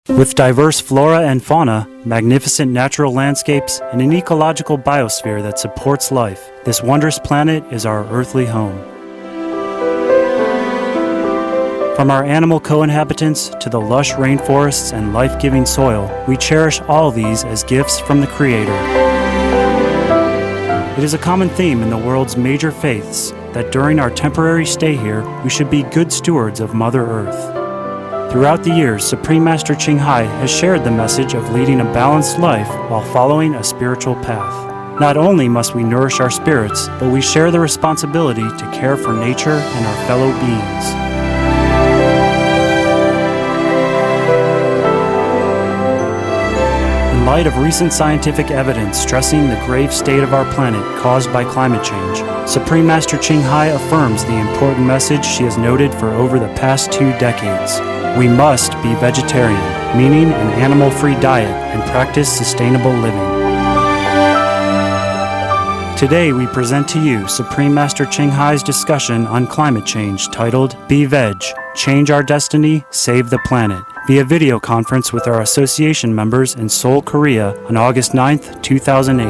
With diverse flora and fauna, magnificent natural landscapes, and an ecological biosphere that supports life, this wondrous planet is our earthly home. From our animal co-inhabitants to the lush rainforests and life-giving soil, we cherish all these as gifts from the Creator. It is a common theme in the world's major faiths that during our temporary stay here, we should be good stewards of Mother Earth. Throughout the years, Supreme Master Ching Hai has shared the message of leading a balanced life while following a spiritual path. Not only must we nourish our spirits, but we share the responsibility to care for nature and our fellow beings. In light of recent scientific evidence stressing the grave state of our planet caused by climate change, Supreme Master Ching Hai affirms the important message she has noted for over the past 2 decades. We must be vegetarian, meaning an animal-free diet, and practice sustainable living. Today we present to you Supreme Master Ching Hai's discussion on climate change titled Be Veg, Change Our Destiny, Save the Planet, via video conference with our association members in Seoul, Korea on August 9th, 2008.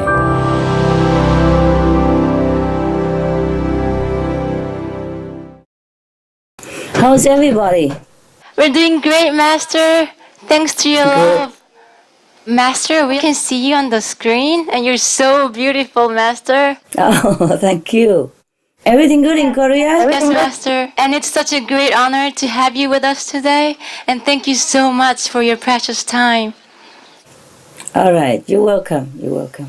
How's everybody? We're doing great, Master. Thanks to your love. Master, we can see you on the screen, and you're so beautiful, Master. Oh, thank you. Everything good in Korea? Yes, Master. And it's such a great honor to have you with us today. And thank you so much for your precious time. All right, you're welcome. You're welcome.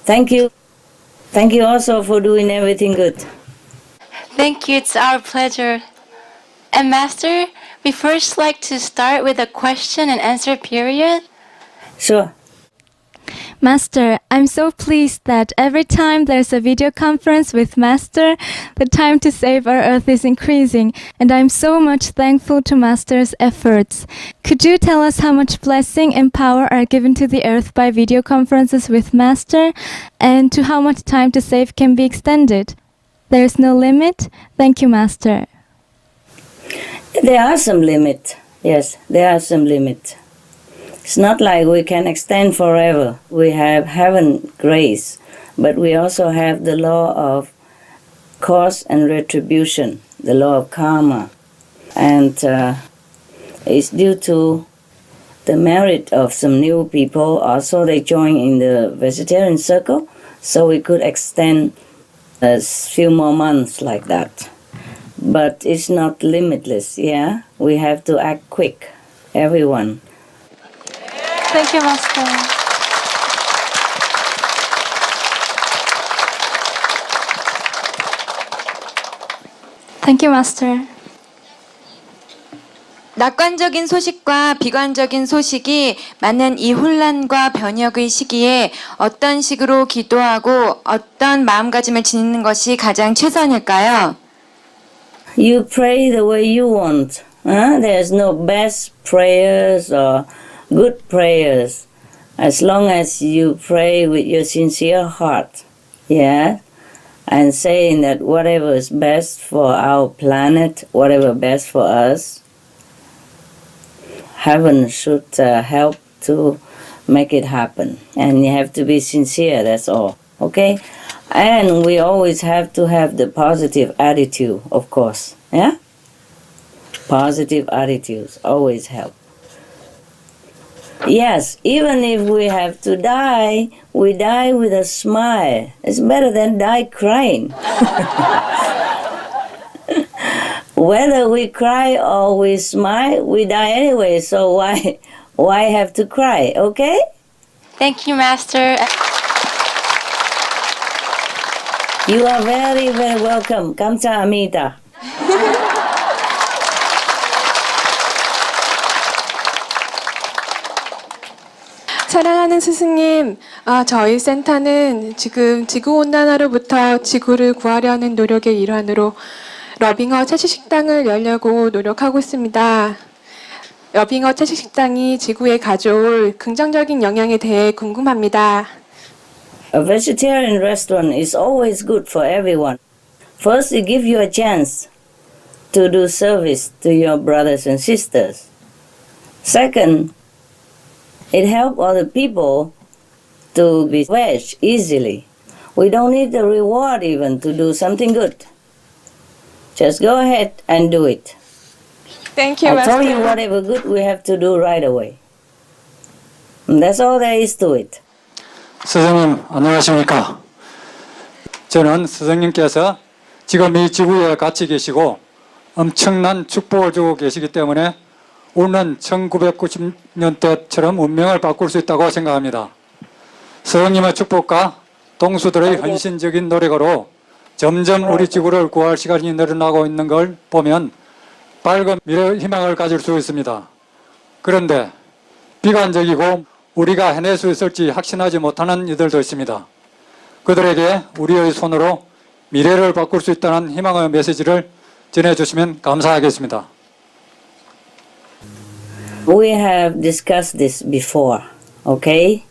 Thank you. Thank you also for doing everything good. Thank you. It's our pleasure. And Master, we first like to start with a question and answer period. Sure. Master, I'm so pleased that every time there's a video conference with Master, the time to save our Earth is increasing, and I'm so much thankful to Master's efforts. Could you tell us how much blessing and power are given to the Earth by video conferences with Master, and to how much time to save can be extended? There's no limit? Thank you, Master. There are some limits. Yes, there are some limits. It's not like we can extend forever. We have heaven grace, but we also have the law of cause and retribution, the law of karma. And it's due to the merit of some new people. Also, they joined in the vegetarian circle, so we could extend a few more months like that. But it's not limitless, yeah? We have to act quick, everyone. Thank you, Master. Thank you, Master. 낙관적인 소식과 비관적인 소식이 많은 이 혼란과 변혁의 시기에 어떤 식으로 기도하고 어떤 마음가짐을 지니는 것이 가장 최선일까요? You pray the way you want. There's no best prayers or good prayers, as long as you pray with your sincere heart, yeah, and saying that whatever is best for our planet, whatever best for us, heaven should help to make it happen. And you have to be sincere, that's all, okay? And we always have to have the positive attitude, of course, yeah? Positive attitudes always help. Yes, even if we have to die, we die with a smile. It's better than die crying. Whether we cry or we smile, we die anyway, so why have to cry, okay? Thank you, Master. You are very, very welcome. 감사합니다. 사랑하는 스승님, 저희 센터는 지금 지구온난화로부터 지구를 구하려는 노력의 일환으로 러빙어 채식식당을 열려고 노력하고 있습니다. 러빙어 채식식당이 지구에 가져올 긍정적인 영향에 대해 궁금합니다. A vegetarian restaurant is always good for everyone. First, it gives you a chance to do service to your brothers and sisters. Second, it helps other people to be wedged easily. We don't need the reward even to do something good. Just go ahead and do it. Thank you, I told you Master. whatever good we have to do right away. And that's all there is to it. 스승님, 안녕하십니까? 저는 스승님께서 지금 이 지구에 같이 계시고 엄청난 축복을 주고 계시기 때문에 우리는 1990년대처럼 운명을 바꿀 수 있다고 생각합니다. 스승님의 축복과 동수들의 헌신적인 노력으로 점점 우리 지구를 구할 시간이 늘어나고 있는 걸 보면 밝은 미래 희망을 가질 수 있습니다. 그런데 비관적이고 우리가 해낼 수 있을지 확신하지 못하는 이들도 있습니다. 그들에게 우리의 손으로 미래를 바꿀 수 있다는 희망의 메시지를 전해주시면 감사하겠습니다. We have discussed this before, okay?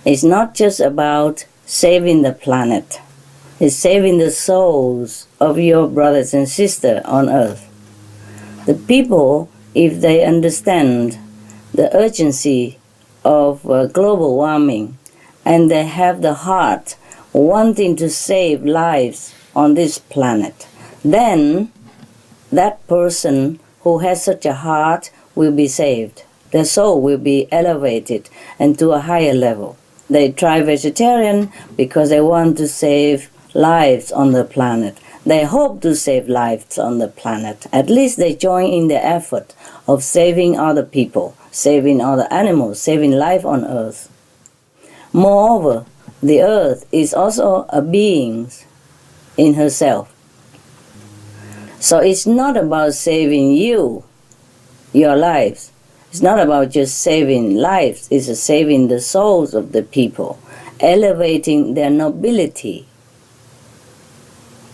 It's not just about saving the planet. It's saving the souls of your brothers and sisters on earth. The people, if they understand the urgency of global warming and they have the heart wanting to save lives on this planet, then that person who has such a heart will be saved. Their soul will be elevated and to a higher level. They try vegetarian because they want to save lives on the planet. They hope to save lives on the planet. At least they join in the effort of saving other people, saving other animals, saving life on earth. Moreover, the earth is also a being in herself. So it's not about saving you, your lives. It's not about just saving lives, it's saving the souls of the people, elevating their nobility,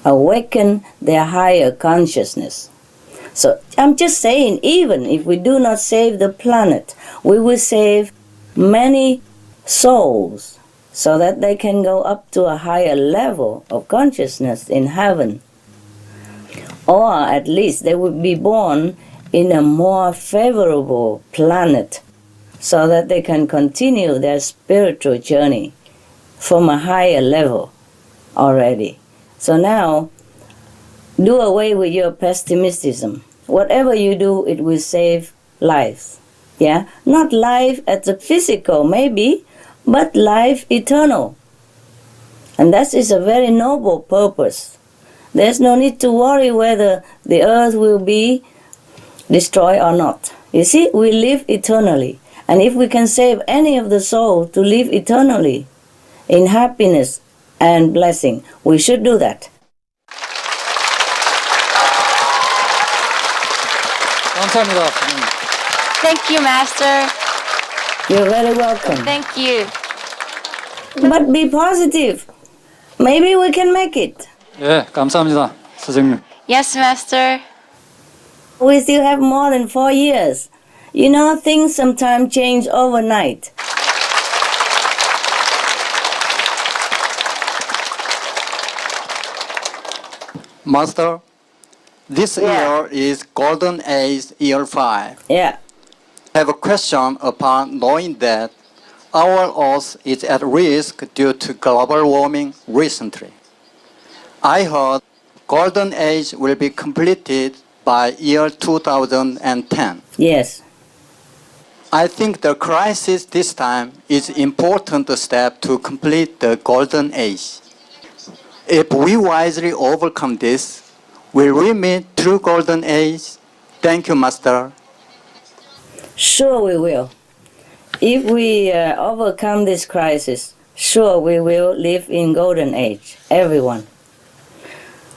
awaken their higher consciousness. So I'm just saying, even if we do not save the planet, we will save many souls so that they can go up to a higher level of consciousness in heaven. Or at least they will be born in a more favorable planet so that they can continue their spiritual journey from a higher level already. So now, do away with your pessimism. Whatever you do, it will save lives. Yeah? Not life as a physical, maybe, but life eternal. And that is a very noble purpose. There's no need to worry whether the earth will be destroyed or not. You see, we live eternally. And if we can save any of the soul to live eternally in happiness and blessing, we should do that. 감사합니다. Thank you, Master. You're very welcome. Thank you. But be positive. Maybe we can make it. 예, 감사합니다. 스승님. Yes, Master. We still have more than 4 years. You know, things sometimes change overnight. Master, this year is Golden Age Year 5. Yeah. I have a question upon knowing that our Earth is at risk due to global warming recently. I heard Golden Age will be completed by year 2010. Yes. I think the crisis this time is an important step to complete the Golden Age. If we wisely overcome this, will we meet true Golden Age? Thank you, Master. Sure we will. If we overcome this crisis, sure we will live in Golden Age, everyone.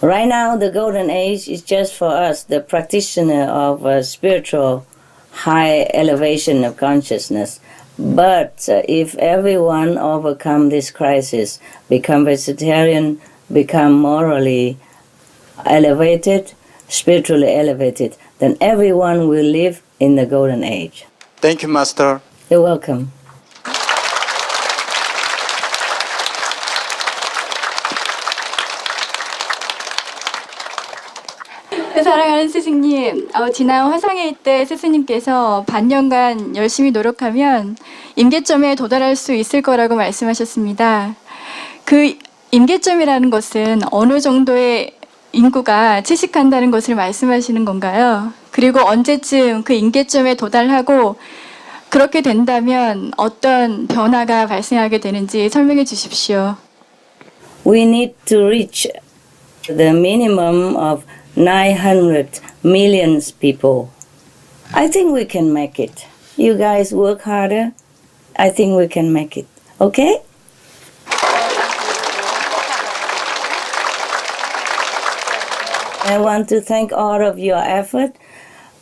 Right now, the Golden Age is just for us, the practitioner of spiritual high elevation of consciousness. But if everyone overcome this crisis, become vegetarian, become morally elevated, spiritually elevated, then everyone will live in the Golden Age. Thank you, Master. You're welcome. 사랑하는 스승님, 지난 화상회의 때 스승님께서 반년간 열심히 노력하면 임계점에 도달할 수 있을 거라고 말씀하셨습니다. 그 임계점이라는 것은 어느 정도의 인구가 채식한다는 것을 말씀하시는 건가요? 그리고 언제쯤 그 임계점에 도달하고 그렇게 된다면 어떤 변화가 발생하게 되는지 설명해 주십시오. We need to reach the minimum of 900 million people. I think we can make it. You guys work harder. I think we can make it. Okay? I want to thank all of your effort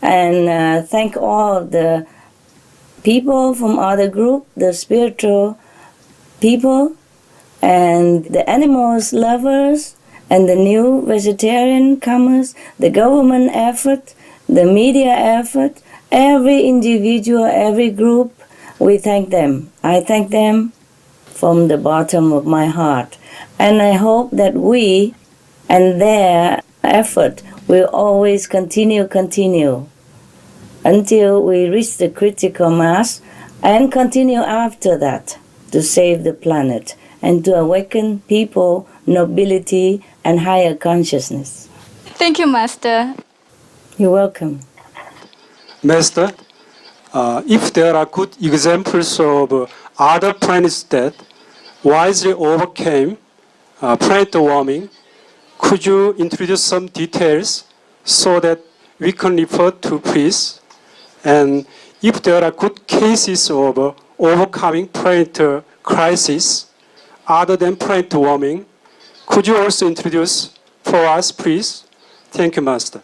and thank all the people from other group, the spiritual people, and the animals lovers, and the new vegetarian comers, the government effort, the media effort, every individual, every group, we thank them. I thank them from the bottom of my heart. And I hope that we and their effort will always continue until we reach the critical mass and continue after that to save the planet and to awaken people, nobility, and higher consciousness. Thank you, Master. You're welcome. Master, if there are good examples of other planets that wisely overcame planet warming, could you introduce some details so that we can refer to, please? And if there are good cases of overcoming planet crisis other than planet warming, could you also introduce for us, please? Thank you, Master.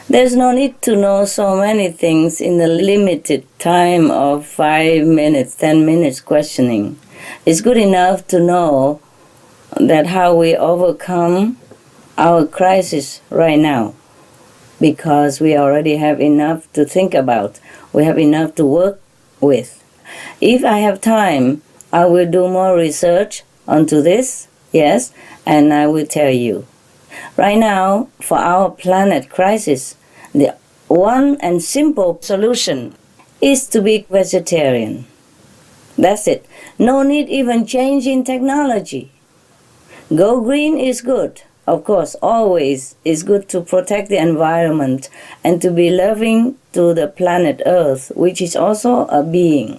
There's no need to know so many things in the limited time of 5 minutes, 10 minutes questioning. It's good enough to know that how we overcome our crisis right now, because we already have enough to think about. We have enough to work with. If I have time, I will do more research onto this, yes, and I will tell you. Right now, for our planet crisis, the one and simple solution is to be vegetarian. That's it. No need even change in technology. Go green is good. Of course, always is good to protect the environment and to be loving to the planet Earth, which is also a being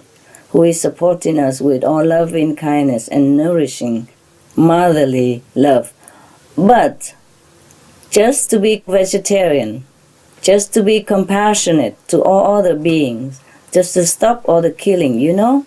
who is supporting us with all loving kindness and nourishing motherly love. But just to be vegetarian, just to be compassionate to all other beings, just to stop all the killing, you know?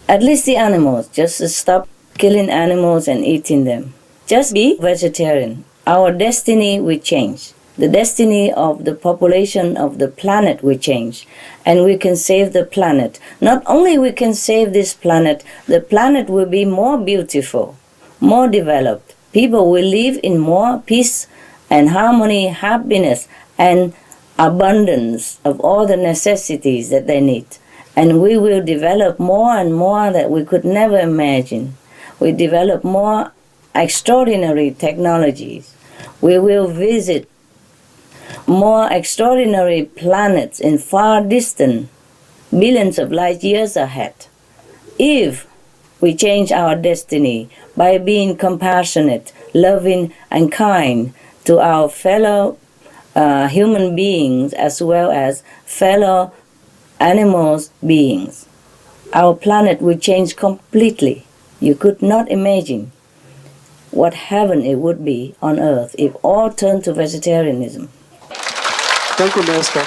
At least the animals, just to stop killing animals and eating them. Just be vegetarian. Our destiny will change. The destiny of the population of the planet will change. And we can save the planet. Not only we can save this planet, the planet will be more beautiful, more developed. People will live in more peace and harmony, happiness, and abundance of all the necessities that they need. And we will develop more and more that we could never imagine. We develop more extraordinary technologies. We will visit more extraordinary planets in far distant, billions of light years ahead. If we change our destiny by being compassionate, loving, and kind to our fellow human beings as well as fellow animals beings, our planet will change completely. You could not imagine what heaven it would be on earth if all turned to vegetarianism. Thank you, Master.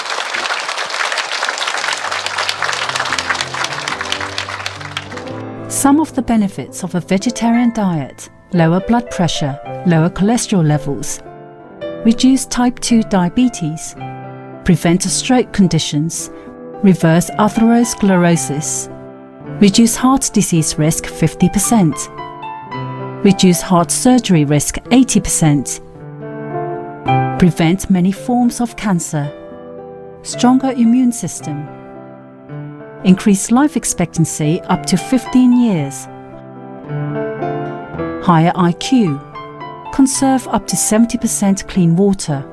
Some of the benefits of a vegetarian diet: lower blood pressure, lower cholesterol levels, reduce type 2 diabetes, prevent stroke conditions, reverse atherosclerosis, reduce heart disease risk 50%, reduce heart surgery risk 80%, prevent many forms of cancer, stronger immune system, increase life expectancy up to 15 years, higher IQ, conserve up to 70% clean water,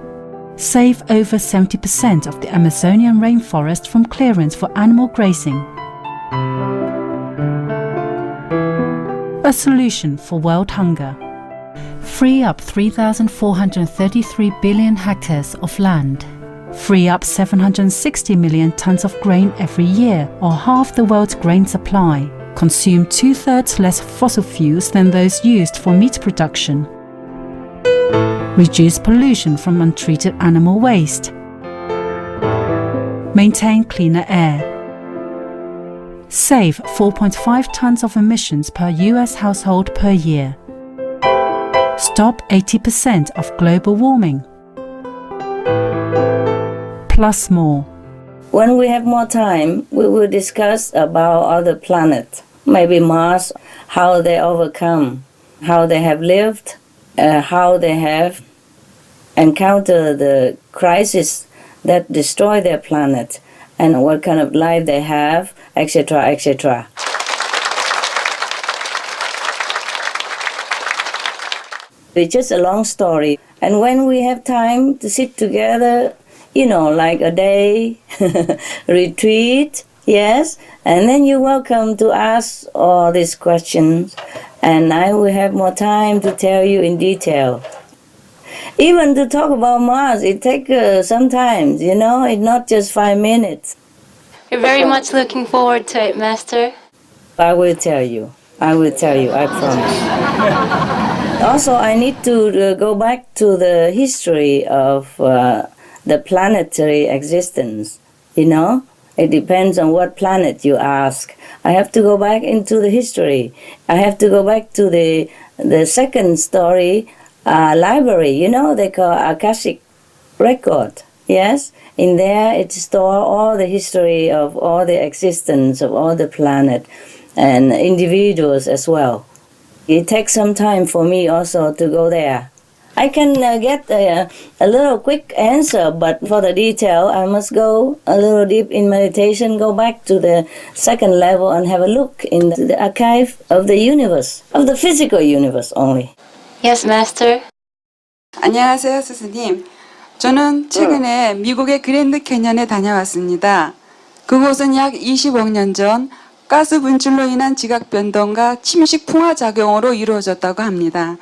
save over 70% of the Amazonian rainforest from clearance for animal grazing. A solution for world hunger. Free up 3,433 billion hectares of land. Free up 760 million tons of grain every year, or half the world's grain supply. Consume 2/3 less fossil fuels than those used for meat production. Reduce pollution from untreated animal waste. Maintain cleaner air. Save 4.5 tons of emissions per US household per year. Stop 80% of global warming. Plus more. When we have more time, we will discuss about other planets, maybe Mars, how they overcome, how they have lived, how they have encountered the crisis that destroy their planet, and what kind of life they have, etc., etc. It's just a long story. And when we have time to sit together, like a day retreat, yes, and then you're welcome to ask all these questions, and I will have more time to tell you in detail. Even to talk about Mars, it takes some time, it's not just 5 minutes. We're very much looking forward to it, Master. I will tell you, I promise. Also, I need to go back to the history of the planetary existence, It depends on what planet you ask. I have to go back into the history. I have to go back to the second story library, they call Akashic record, yes? In there it stores all the history of all the existence of all the planet and individuals as well. It takes some time for me also to go there. I can get a little quick answer, but for the detail, I must go a little deep in meditation, go back to the second level and have a look in the archive of the universe, of the physical universe only. Yes, Master. 안녕하세요, 스승님. 저는 최근에 미국의 그랜드 캐년에 다녀왔습니다. 그곳은 약 20억 년 전 가스 분출로 인한 지각 변동과 침식 풍화 작용으로 이루어졌다고 합니다.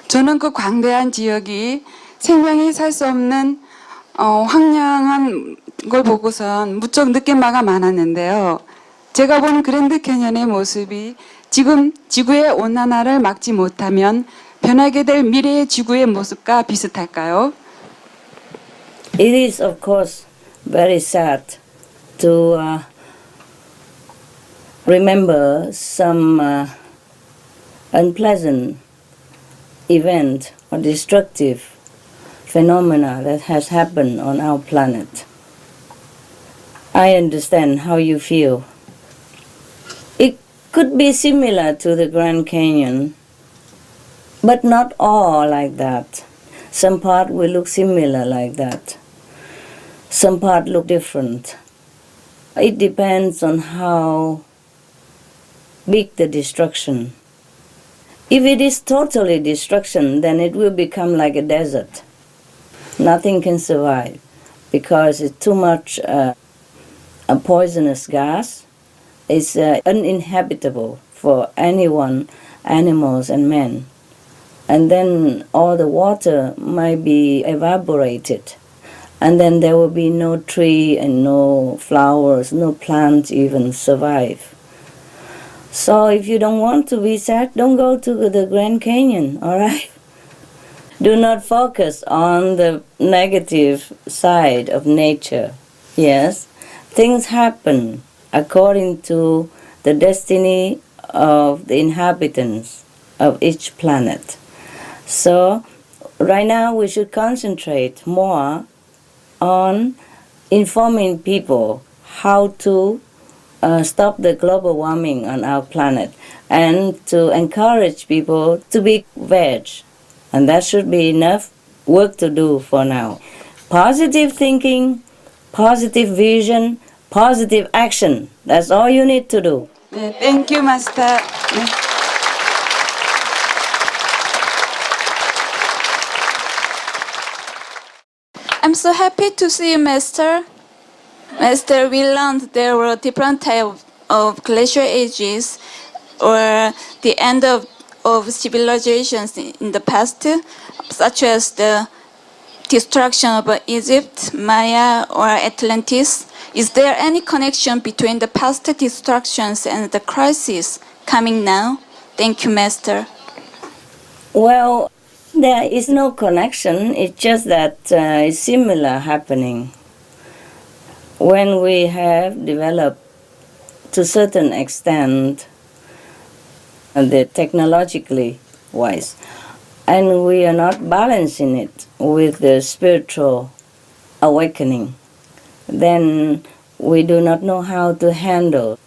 저는 그 광대한 지역이 생명이 살 수 없는 황량한 걸 보고선 무척 느낀 바가 많았는데요. 제가 본 그랜드 캐년의 모습이 지금 지구의 온난화를 막지 못하면 변하게 될 미래의 지구의 모습과 비슷할까요? It is, of course, very sad to remember some unpleasant event or destructive phenomena that has happened on our planet. I understand how you feel. It could be similar to the Grand Canyon, but not all like that. Some part will look similar like that. Some part look different. It depends on how big the destruction. If it is totally destruction, then it will become like a desert. Nothing can survive because it's too much a poisonous gas. It's uninhabitable for anyone, animals and men. And then all the water might be evaporated. And then there will be no tree and no flowers, no plants even survive. So if you don't want to be sad, don't go to the Grand Canyon, all right? Do not focus on the negative side of nature. Yes, things happen according to the destiny of the inhabitants of each planet. So right now we should concentrate more on informing people how to stop the global warming on our planet and to encourage people to be veg. And that should be enough work to do for now. Positive thinking, positive vision, positive action. That's all you need to do. 네, thank you, Master. 네. I'm so happy to see you, Master. Master, we learned there were different types of glacial ages or the end of civilizations in the past, such as the destruction of Egypt, Maya, or Atlantis. Is there any connection between the past destructions and the crisis coming now? Thank you, Master. Well, there is no connection. It's just that it's similar happening. When we have developed to a certain extent, the technologically wise, and we are not balancing it with the spiritual awakening, then we do not know how to handle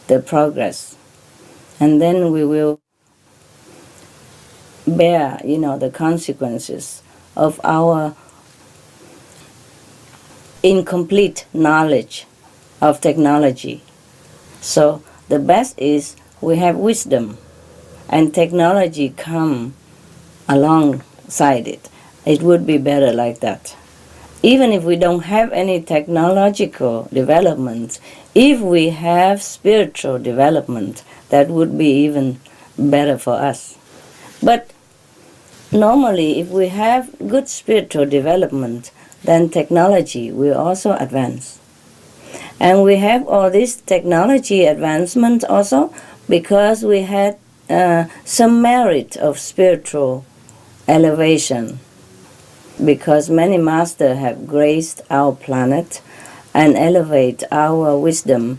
the progress. And then we will bear, the consequences of our incomplete knowledge of technology. So the best is we have wisdom and technology come alongside it. It would be better like that. Even if we don't have any technological development, if we have spiritual development, that would be even better for us. But normally, if we have good spiritual development, then technology will also advance. And we have all this technology advancement also because we had some merit of spiritual elevation, because many masters have graced our planet and elevate our wisdom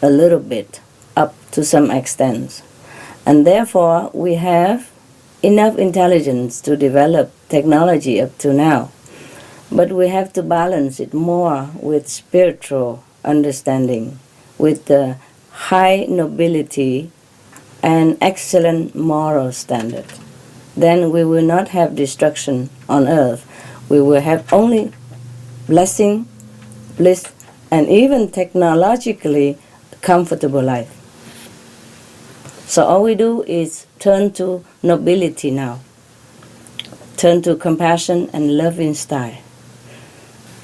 a little bit up to some extent. And therefore, we have enough intelligence to develop technology up to now. But we have to balance it more with spiritual understanding, with the high nobility and excellent moral standard. Then we will not have destruction on earth. We will have only blessing, bliss, and even technologically comfortable life. So all we do is turn to nobility now. Turn to compassion and love in style.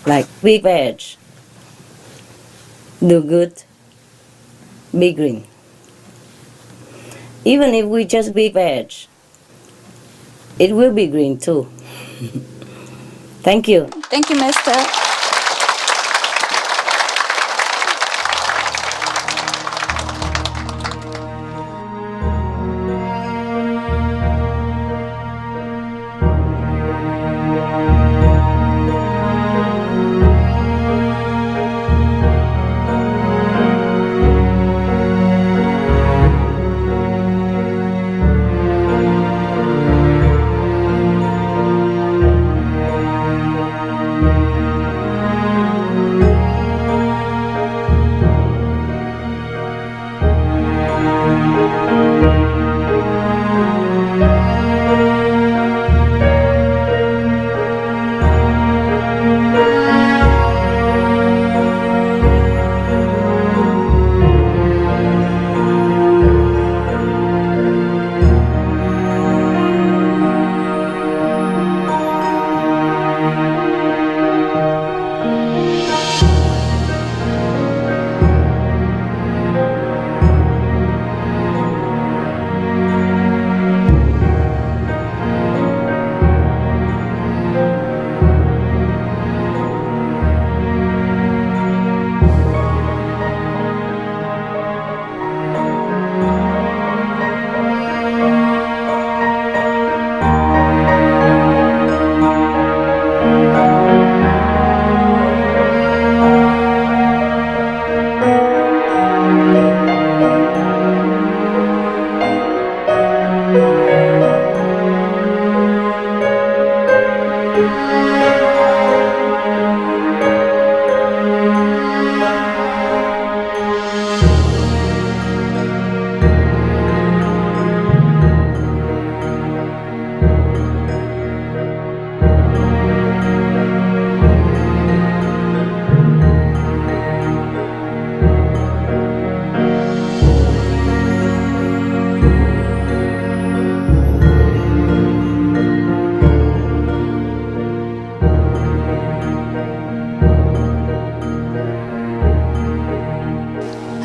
Like be veg, do good, be green. Even if we just be veg, it will be green too. Thank you. Thank you, Master.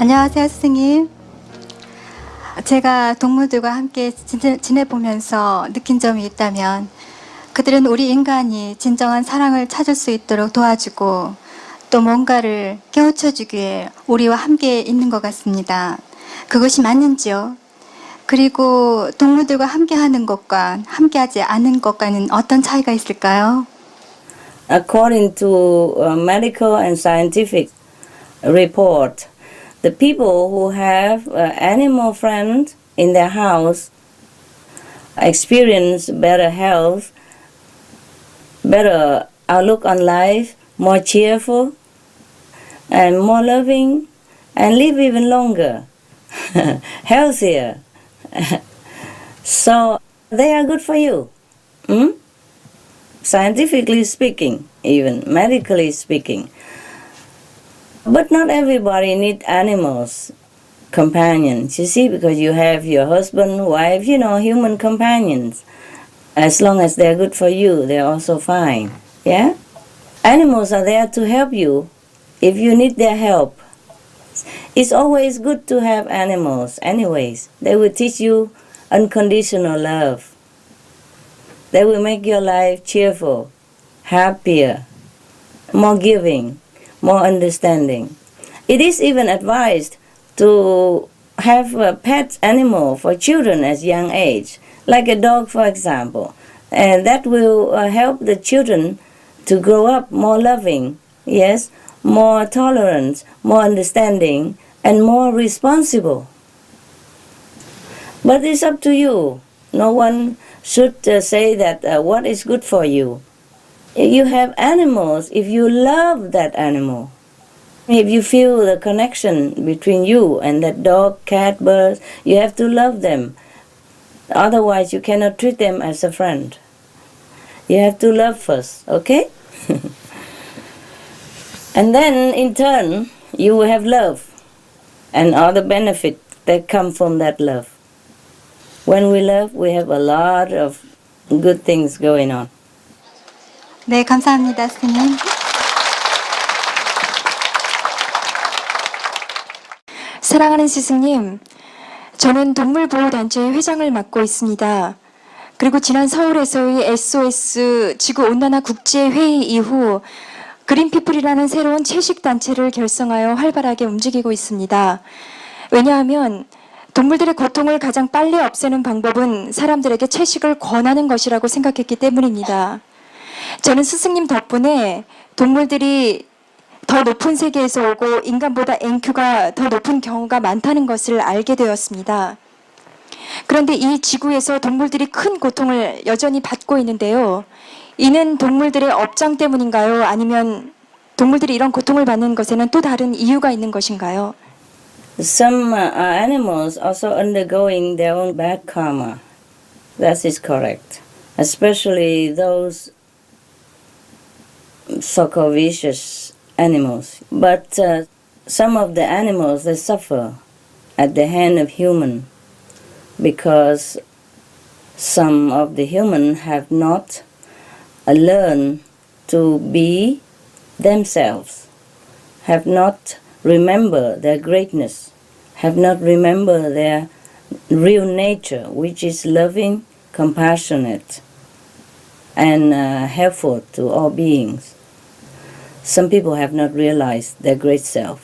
안녕하세요, 스승님. 제가 동물들과 함께 지내보면서 느낀 점이 있다면 그들은 우리 인간이 진정한 사랑을 찾을 수 있도록 도와주고 또 뭔가를 깨우쳐주기에 우리와 함께 있는 것 같습니다. 그것이 맞는지요? 그리고 동물들과 함께하는 것과 함께하지 않은 것과는 어떤 차이가 있을까요? According to medical and scientific report, the people who have animal friends in their house experience better health, better outlook on life, more cheerful, and more loving, and live even longer, healthier. So they are good for you. Scientifically speaking, even medically speaking. But not everybody needs animals, companions, you see, because you have your husband, wife, human companions. As long as they're good for you, they're also fine. Yeah? Animals are there to help you if you need their help. It's always good to have animals anyways. They will teach you unconditional love. They will make your life cheerful, happier, more giving, more understanding. It is even advised to have a pet animal for children at young age, like a dog, for example. And that will help the children to grow up more loving, yes, more tolerant, more understanding, and more responsible. But it's up to you. No one should say that what is good for you. If you have animals, if you love that animal, if you feel the connection between you and that dog, cat, bird, you have to love them. Otherwise, you cannot treat them as a friend. You have to love first, okay? And then, in turn, you will have love and other benefits that come from that love. When we love, we have a lot of good things going on. 네, 감사합니다, 스님. 사랑하는 스승님, 저는 동물보호단체의 회장을 맡고 있습니다. 그리고 지난 서울에서의 SOS 지구온난화 국제회의 이후 그린피플이라는 새로운 채식단체를 결성하여 활발하게 움직이고 있습니다. 왜냐하면 동물들의 고통을 가장 빨리 없애는 방법은 사람들에게 채식을 권하는 것이라고 생각했기 때문입니다. 저는 스승님 덕분에 동물들이 더 높은 세계에서 오고 인간보다 NQ가 더 높은 경우가 많다는 것을 알게 되었습니다. 그런데 이 지구에서 동물들이 큰 고통을 여전히 받고 있는데요. 이는 동물들의 업장 때문인가요? 아니면 동물들이 이런 고통을 받는 것에는 또 다른 이유가 있는 것인가요? Some animals also undergoing their own bad karma. That is correct. Especially those so-called vicious animals. But some of the animals, they suffer at the hand of human because some of the human have not learned to be themselves, have not remember their greatness, have not remember their real nature, which is loving, compassionate, and helpful to all beings. Some people have not realized their great self,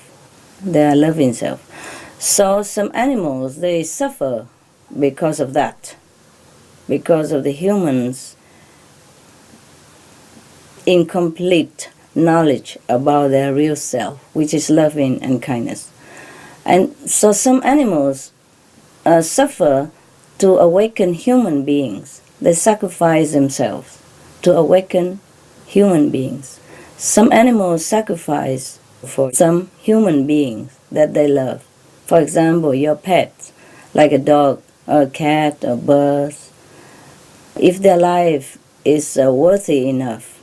their loving self. So some animals, they suffer because of that, because of the humans' incomplete knowledge about their real self, which is loving and kindness. And so some animals suffer to awaken human beings. They sacrifice themselves to awaken human beings. Some animals sacrifice for some human beings that they love. For example, your pets, like a dog, a cat, a bird. If their life is worthy enough,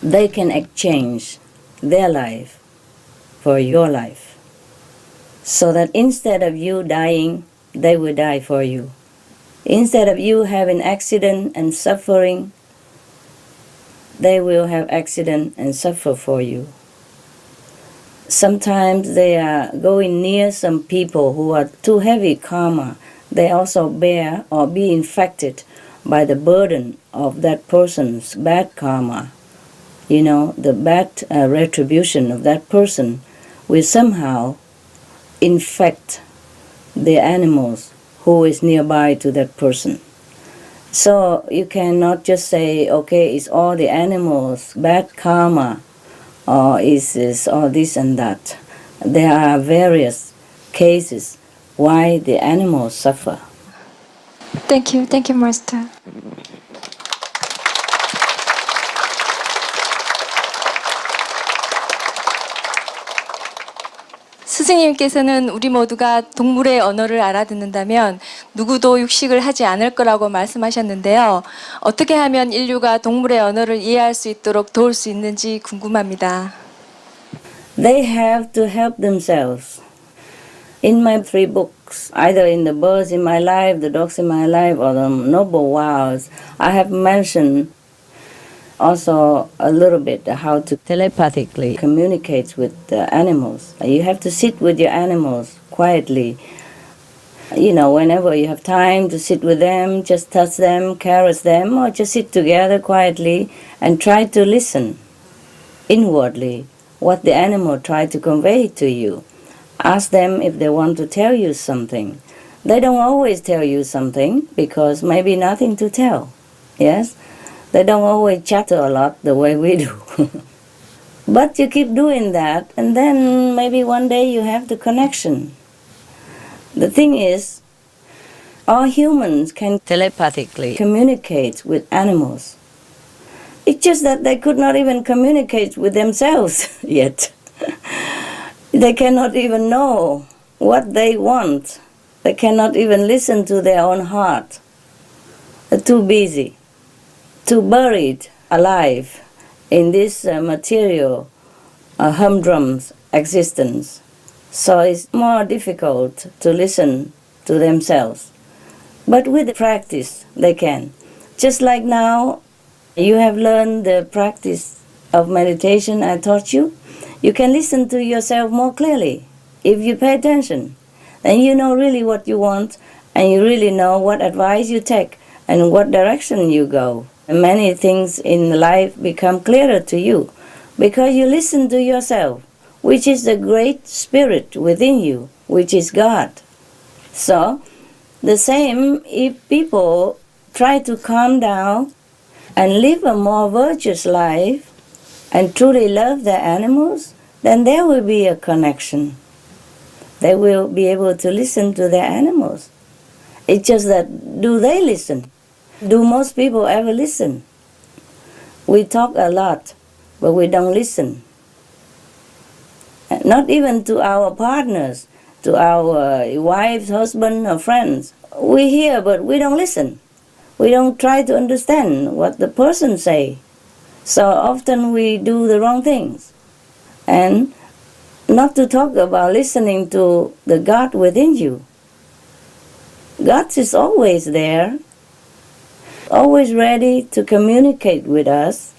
they can exchange their life for your life. So that instead of you dying, they will die for you. Instead of you having accident and suffering, they will have accident and suffer for you. Sometimes they are going near some people who are too heavy karma. They also bear or be infected by the burden of that person's bad karma. You know, the bad retribution of that person will somehow infect the animals who is nearby to that person. So you cannot just say, okay, it's all the animals, bad karma, or is all this and that. There are various cases why the animals suffer. Thank you, Master. 스승님께서는 우리 모두가 동물의 언어를 알아듣는다면 누구도 육식을 하지 않을 거라고 말씀하셨는데요. 어떻게 하면 인류가 동물의 언어를 이해할 수 있도록 도울 수 있는지 궁금합니다. They have to help themselves. In my 3 books, either in the birds in my life, the dogs in my life, or the noble vows, I have mentioned also a little bit how to telepathically communicate with the animals. You have to sit with your animals quietly. You know, whenever you have time to sit with them, just touch them, caress them, or just sit together quietly and try to listen inwardly what the animal tried to convey to you. Ask them if they want to tell you something. They don't always tell you something because maybe nothing to tell. Yes? They don't always chatter a lot the way we do. But you keep doing that, and then maybe one day you have the connection. The thing is, all humans can telepathically communicate with animals. It's just that they could not even communicate with themselves yet. They cannot even know what they want. They cannot even listen to their own heart. They're too busy, too buried alive in this material humdrum existence. So it's more difficult to listen to themselves. But with practice, they can. Just like now, you have learned the practice of meditation I taught you. You can listen to yourself more clearly if you pay attention. Then you know really what you want, and you really know what advice you take and what direction you go. And many things in life become clearer to you because you listen to yourself, which is the great spirit within you, which is God. So, the same if people try to calm down and live a more virtuous life and truly love their animals, then there will be a connection. They will be able to listen to their animals. It's just that, do they listen? Do most people ever listen? We talk a lot, but we don't listen. Not even to our partners, to our wives, husband, or friends. We hear, but we don't listen. We don't try to understand what the person say. So often we do the wrong things. And not to talk about listening to the God within you. God is always there, always ready to communicate with us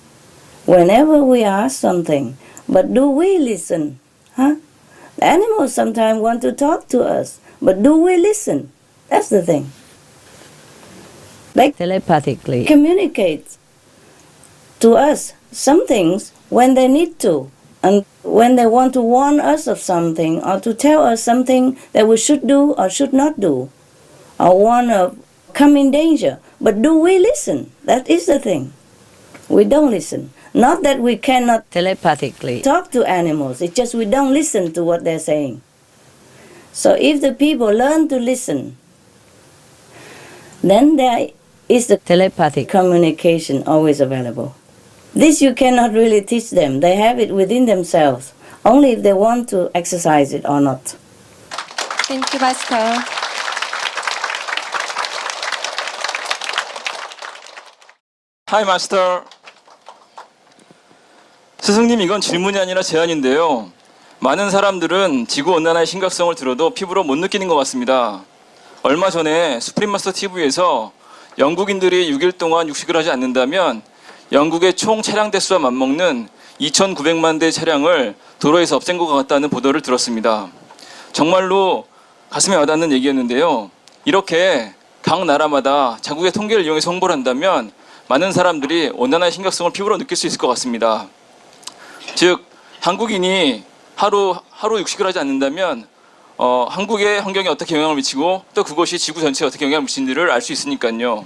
whenever we ask something. But do we listen? Huh? The animals sometimes want to talk to us, but do we listen? That's the thing. They telepathically communicate to us some things when they need to, and when they want to warn us of something or to tell us something that we should do or should not do, or warn of coming danger. But do we listen? That is the thing. We don't listen. Not that we cannot telepathically talk to animals, it's just we don't listen to what they're saying. So if the people learn to listen, then there is the telepathic communication always available. This you cannot really teach them. They have it within themselves, only if they want to exercise it or not. Thank you, Master. Hi, Master. 스승님, 이건 질문이 아니라 제안인데요. 많은 사람들은 지구온난화의 심각성을 들어도 피부로 못 느끼는 것 같습니다. 얼마 전에 수프림 마스터 TV에서 영국인들이 6일 동안 육식을 하지 않는다면 영국의 총 차량 대수와 맞먹는 2,900만 대 차량을 도로에서 없앤 것 같다는 보도를 들었습니다. 정말로 가슴에 와닿는 얘기였는데요. 이렇게 각 나라마다 자국의 통계를 이용해서 홍보를 한다면 많은 사람들이 온난화의 심각성을 피부로 느낄 수 있을 것 같습니다. 즉 한국인이 하루 육식을 하지 않는다면 한국의 환경에 어떻게 영향을 미치고 또 그것이 지구 전체에 어떻게 영향을 미치는지를 알 수 있으니까요.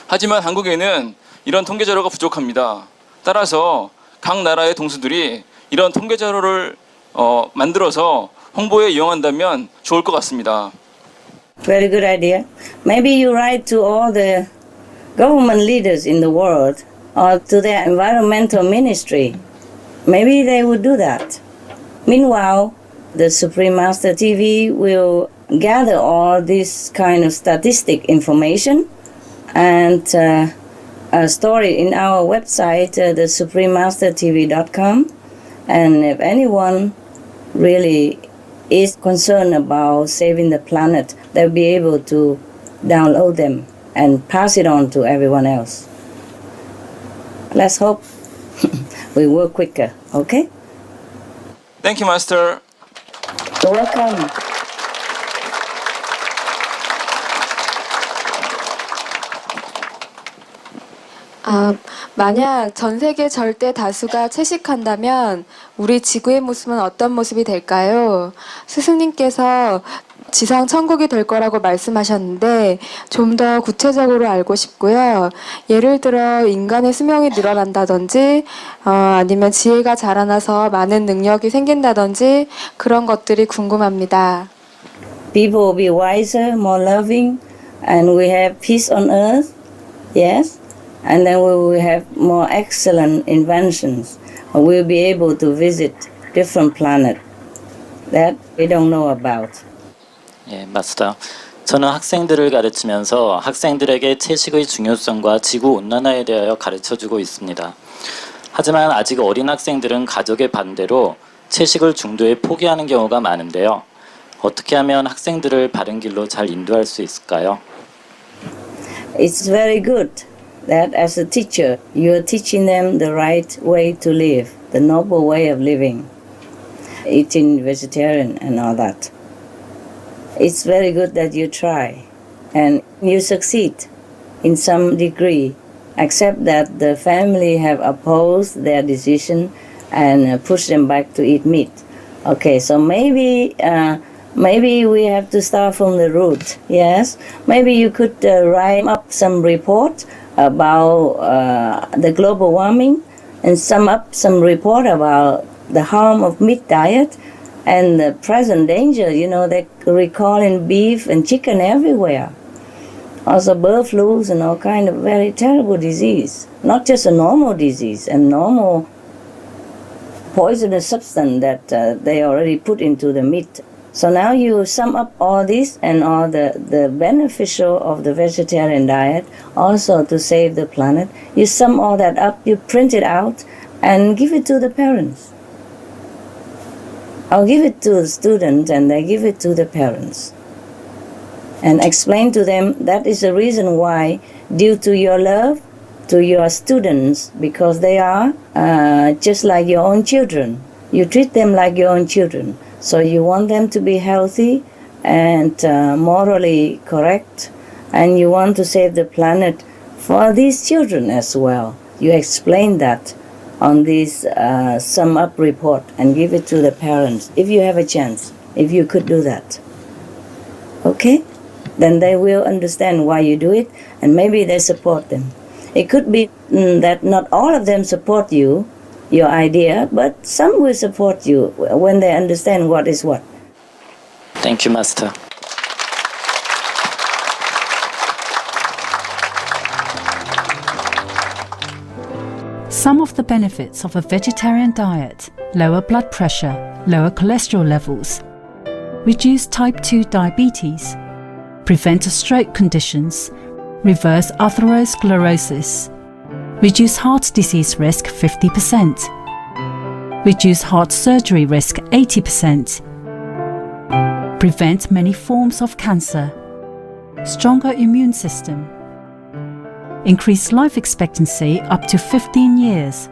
하지만 한국에는 이런 통계 자료가 부족합니다. 따라서 각 나라의 동수들이 이런 통계 자료를 만들어서 홍보에 이용한다면 좋을 것 같습니다. Very good idea. Maybe you write to all the government leaders in the world or to their environmental ministry. Maybe they would do that. Meanwhile, the Supreme Master TV will gather all this kind of statistic information and store it in our website, thesuprememastertv.com. And if anyone really is concerned about saving the planet, they'll be able to download them and pass it on to everyone else. Let's hope we work quicker, okay? Thank you, Master. You're welcome. 만약 전 세계 절대 다수가 채식한다면 우리 지구의 모습은 어떤 모습이 될까요? 스승님께서 지상 천국이 될 거라고 말씀하셨는데 좀 더 구체적으로 알고 싶고요. 예를 들어 인간의 수명이 늘어난다든지 아니면 지혜가 자라나서 많은 능력이 생긴다든지 그런 것들이 궁금합니다. People will be wiser, more loving, and we have peace on earth, yes? And then we will have more excellent inventions. We'll be able to visit different planets that we don't know about. 예, 마스터. 저는 학생들을 가르치면서 학생들에게 채식의 중요성과 지구 온난화에 대하여 가르쳐주고 있습니다. 하지만 아직 어린 학생들은 가족의 반대로 채식을 중도에 포기하는 경우가 많은데요. 어떻게 하면 학생들을 바른 길로 잘 인도할 수 있을까요? It's very good that as a teacher, you're teaching them the right way to live, the noble way of living, eating vegetarian and all that. It's very good that you try and you succeed in some degree, except that the family have opposed their decision and pushed them back to eat meat. Okay, so maybe we have to start from the root, yes? Maybe you could write up some report about the global warming and sum up some report about the harm of meat diet and the present danger. You know, they're recalling beef and chicken everywhere. Also bird flus and all kind of very terrible disease. Not just a normal disease, a normal poisonous substance that they already put into the meat. So now you sum up all this and all the beneficial of the vegetarian diet, also to save the planet. You sum all that up, you print it out, and give it to the parents. I'll give it to the students and they give it to the parents. And explain to them that is the reason why, due to your love to your students, because they are just like your own children. You treat them like your own children. So you want them to be healthy and morally correct, and you want to save the planet for these children as well. You explain that on this sum up report and give it to the parents, if you have a chance, if you could do that. Okay? Then they will understand why you do it, and maybe they support them. It could be that not all of them support you, your idea, but some will support you when they understand what is what. Thank you, Master. Some of the benefits of a vegetarian diet: lower blood pressure, lower cholesterol levels, reduce type 2 diabetes, prevent stroke conditions, reverse atherosclerosis, reduce heart disease risk 50%, reduce heart surgery risk 80%, prevent many forms of cancer, stronger immune system, increase life expectancy up to 15 years.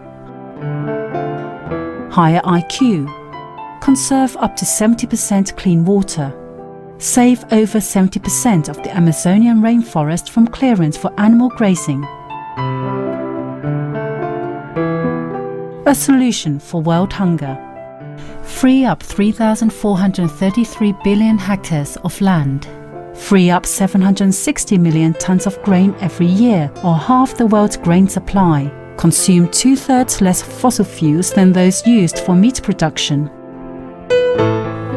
Higher IQ, conserve up to 70% clean water, save over 70% of the Amazonian rainforest from clearance for animal grazing. A solution for world hunger. Free up 3,433 billion hectares of land. Free up 760 million tons of grain every year, or half the world's grain supply. Consume 2/3 less fossil fuels than those used for meat production.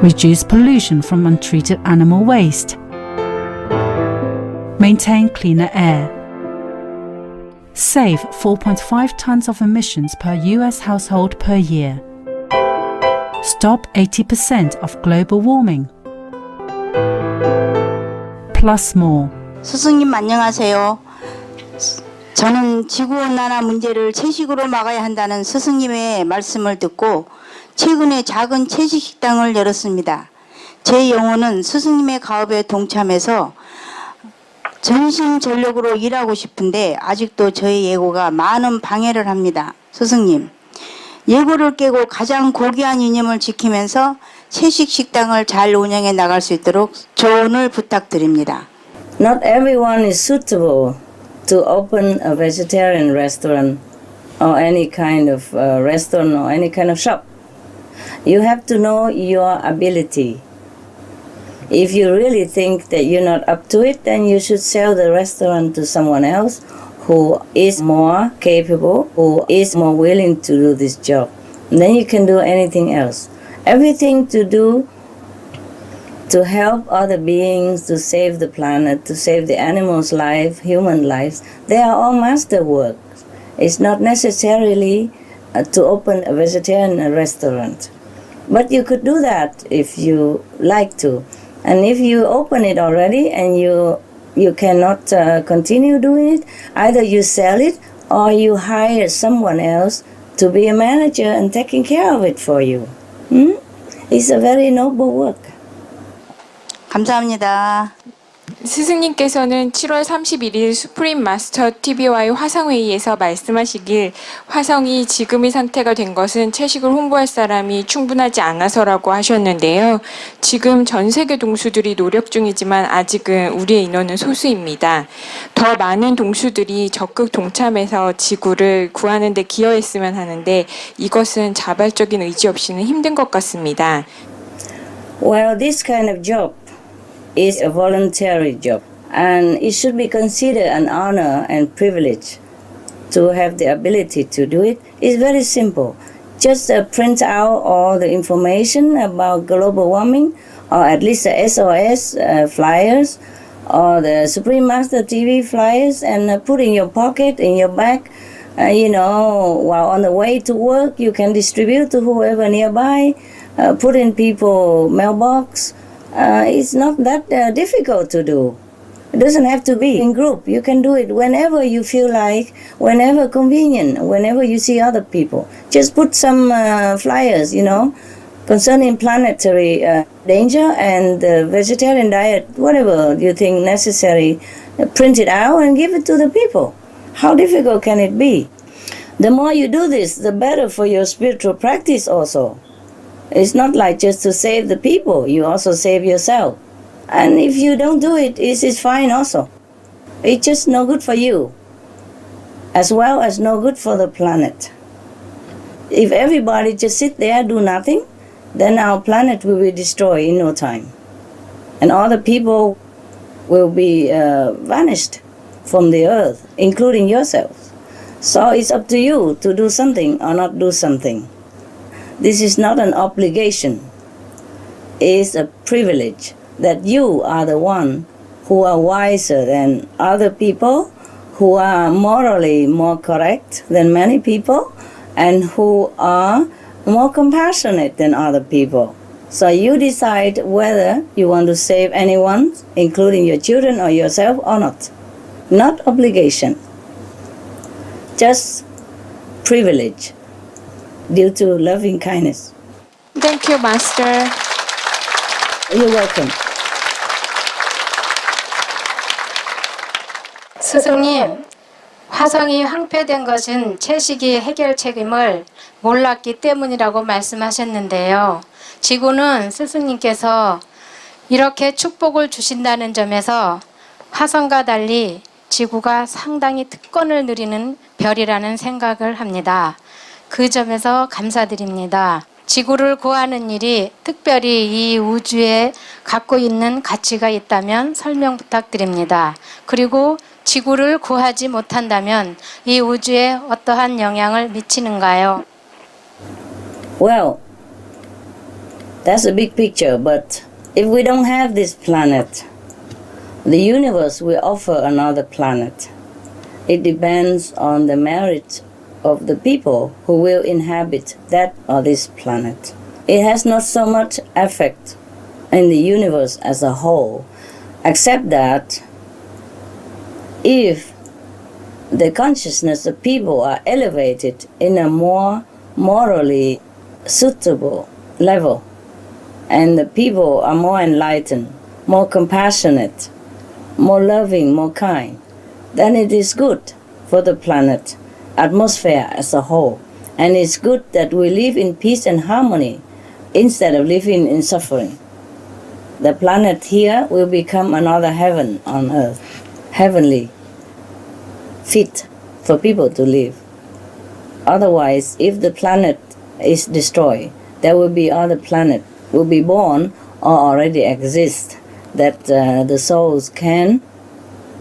Reduce pollution from untreated animal waste. Maintain cleaner air. Save 4.5 tons of emissions per US household per year. Stop 80% of global warming. Plus more. 스승님 안녕하세요. 저는 지구온난화 문제를 채식으로 막아야 한다는 스승님의 말씀을 듣고 최근에 작은 채식 식당을 열었습니다. 제 영혼은 스승님의 가업에 동참해서 전심전력으로 일하고 싶은데 아직도 저의 예고가 많은 방해를 합니다. 스승님, 예고를 깨고 가장 고귀한 이념을 지키면서 채식 식당을 잘 운영해 나갈 수 있도록 조언을 부탁드립니다. Not everyone is suitable to open a vegetarian restaurant or any kind of restaurant or any kind of shop. You have to know your ability. If you really think that you're not up to it, then you should sell the restaurant to someone else who is more capable, who is more willing to do this job. And then you can do anything else. Everything to do to help other beings, to save the planet, to save the animals' life, human lives, they are all master works. It's not necessarily to open a vegetarian restaurant. But you could do that if you like to. And if you open it already and you cannot continue doing it, either you sell it or you hire someone else to be a manager and taking care of it for you. It's a very noble work. 감사합니다. 스승님께서는 7월 31일 수프림 마스터 TV와의 화상회의에서 말씀하시길 화성이 지금의 상태가 된 것은 채식을 홍보할 사람이 충분하지 않아서라고 하셨는데요. 지금 전 세계 동수들이 노력 중이지만 아직은 우리의 인원은 소수입니다. 더 많은 동수들이 적극 동참해서 지구를 구하는 데 기여했으면 하는데 이것은 자발적인 의지 없이는 힘든 것 같습니다. Well, this kind of job is a voluntary job, and it should be considered an honor and privilege to have the ability to do it. It's very simple. Just print out all the information about global warming, or at least the SOS flyers, or the Supreme Master TV flyers, and put in your pocket, in your bag. While on the way to work, you can distribute to whoever nearby, put in people's mailbox. It's not that difficult to do. It doesn't have to be in group. You can do it whenever you feel like, whenever convenient, whenever you see other people. Just put some flyers, concerning planetary danger and the vegetarian diet, whatever you think necessary, print it out and give it to the people. How difficult can it be? The more you do this, the better for your spiritual practice also. It's not like just to save the people, you also save yourself. And if you don't do it, it's fine also. It's just no good for you, as well as no good for the planet. If everybody just sit there, do nothing, then our planet will be destroyed in no time. And all the people will be vanished from the earth, including yourselves. So it's up to you to do something or not do something. This is not an obligation. It's a privilege that you are the one who are wiser than other people, who are morally more correct than many people, and who are more compassionate than other people. So you decide whether you want to save anyone, including your children or yourself, or not. Not obligation. Just privilege. Due to loving kindness. Thank you, Master. You're welcome. 스승님, 화성이 황폐된 것은 채식이 해결책임을 몰랐기 때문이라고 말씀하셨는데요. 지구는 스승님께서 이렇게 축복을 주신다는 점에서 화성과 달리 지구가 상당히 특권을 누리는 별이라는 생각을 합니다. 그 점에서 감사드립니다. 지구를 구하는 일이 특별히 이 우주에 갖고 있는 가치가 있다면 설명 부탁드립니다. 그리고 지구를 구하지 못한다면 이 우주에 어떠한 영향을 미치는가요? Well, that's a big picture, but if we don't have this planet, the universe will offer another planet. It depends on the merit of the people who will inhabit that or this planet. It has not so much effect in the universe as a whole, except that if the consciousness of people are elevated in a more morally suitable level, and the people are more enlightened, more compassionate, more loving, more kind, then it is good for the planet atmosphere as a whole. And it's good that we live in peace and harmony instead of living in suffering. The planet here will become another heaven on earth, heavenly, fit for people to live. Otherwise, if the planet is destroyed, there will be other planet will be born or already exist that the souls can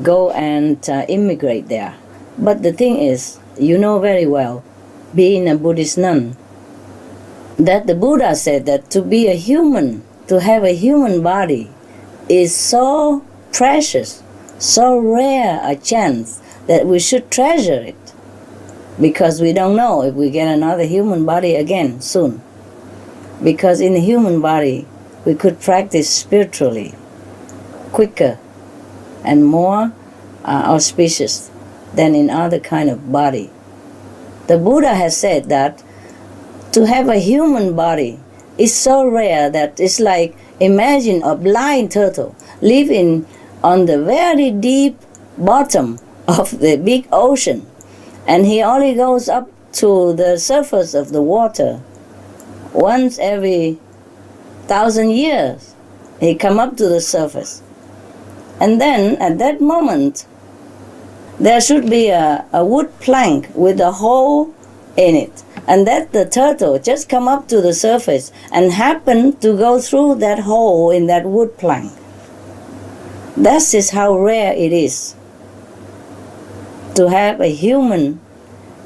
go and immigrate there. But the thing is, you know very well, being a Buddhist nun, that the Buddha said that to be a human, to have a human body, is so precious, so rare a chance that we should treasure it, because we don't know if we get another human body again soon. Because in the human body, we could practice spiritually quicker and more auspicious than in other kind of body. The Buddha has said that to have a human body is so rare that it's like, imagine a blind turtle living on the very deep bottom of the big ocean, and he only goes up to the surface of the water once every 1,000 years. He come up to the surface, and then at that moment there should be a wood plank with a hole in it, and that the turtle just come up to the surface and happen to go through that hole in that wood plank. That is how rare it is to have a human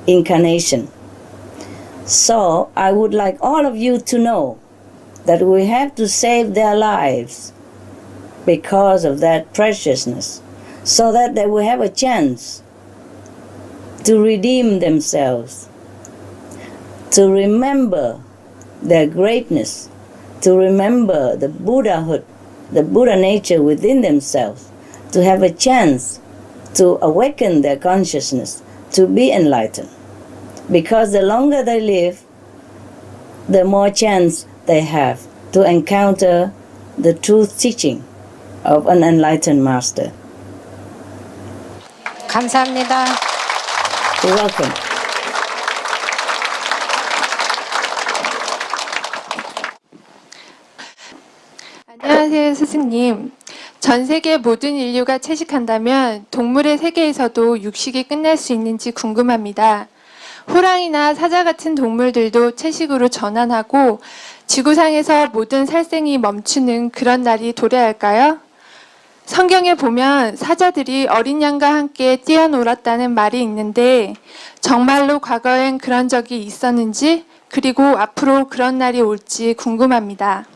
incarnation. So I would like all of you to know that we have to save their lives because of that preciousness, so that they will have a chance to redeem themselves, to remember their greatness, to remember the Buddhahood, the Buddha nature within themselves, to have a chance to awaken their consciousness, to be enlightened. Because the longer they live, the more chance they have to encounter the truth teaching of an enlightened master. 감사합니다. You're welcome. 안녕하세요, 스승님. 전 세계 모든 인류가 채식한다면 동물의 세계에서도 육식이 끝날 수 있는지 궁금합니다. 호랑이나 사자 같은 동물들도 채식으로 전환하고 지구상에서 모든 살생이 멈추는 그런 날이 도래할까요? 성경에 보면 사자들이 어린 양과 함께 뛰어놀았다는 말이 있는데 정말로 과거엔 그런 적이 있었는지, 그리고 앞으로 그런 날이 올지 궁금합니다.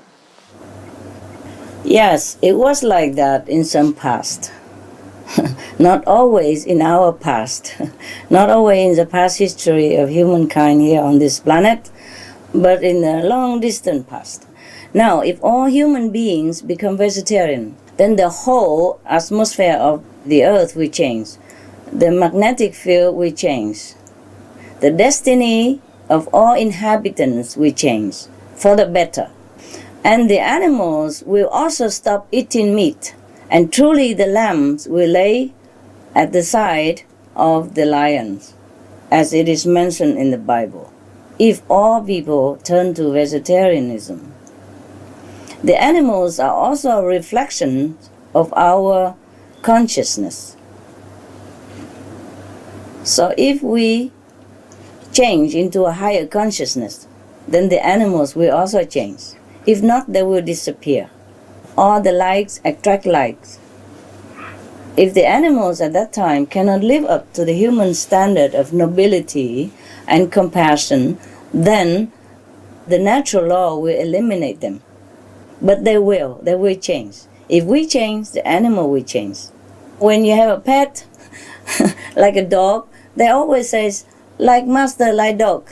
Yes, it was like that in some past. Not always in our past. Not always in the past history of humankind here on this planet, but in the long distant past. Now, if all human beings become vegetarian, then the whole atmosphere of the earth will change. The magnetic field will change. The destiny of all inhabitants will change for the better. And the animals will also stop eating meat. And truly the lambs will lay at the side of the lions, as it is mentioned in the Bible. If all people turn to vegetarianism, the animals are also a reflection of our consciousness. So if we change into a higher consciousness, then the animals will also change. If not, they will disappear. All the likes attract likes. If the animals at that time cannot live up to the human standard of nobility and compassion, then the natural law will eliminate them. But they will change. If we change, the animal will change. When you have a pet, like a dog, they always say, like master, like dog.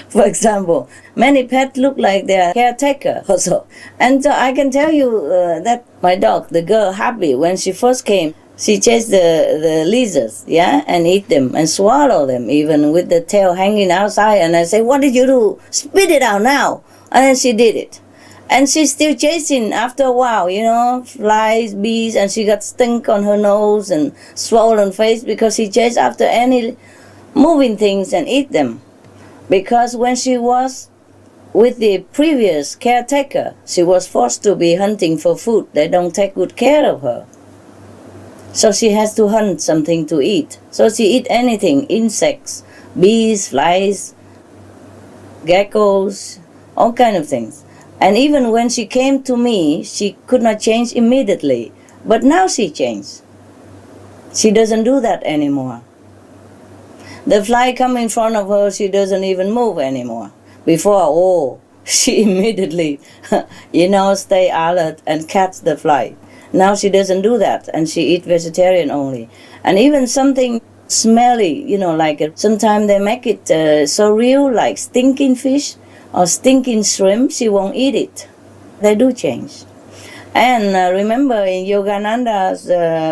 For example, many pets look like their caretaker also. And so I can tell you that my dog, the girl, Happy, when she first came, she chased the lizards, yeah, and eat them and swallow them, even with the tail hanging outside. And I say, what did you do? Spit it out now. And then she did it. And she's still chasing after a while, you know, flies, bees, and she got stink on her nose and swollen face because she chased after any moving things and eat them. Because when she was with the previous caretaker, she was forced to be hunting for food. They don't take good care of her. So she has to hunt something to eat. So she eat anything, insects, bees, flies, geckos, all kind of things. And even when she came to me, she could not change immediately. But now she changed. She doesn't do that anymore. The fly come in front of her, she doesn't even move anymore. Before, she immediately, stay alert and catch the fly. Now she doesn't do that, and she eat vegetarian only. And even something smelly, like sometimes they make it so real, like stinking fish or stinking shrimp, she won't eat it. They do change. And remember in Yogananda's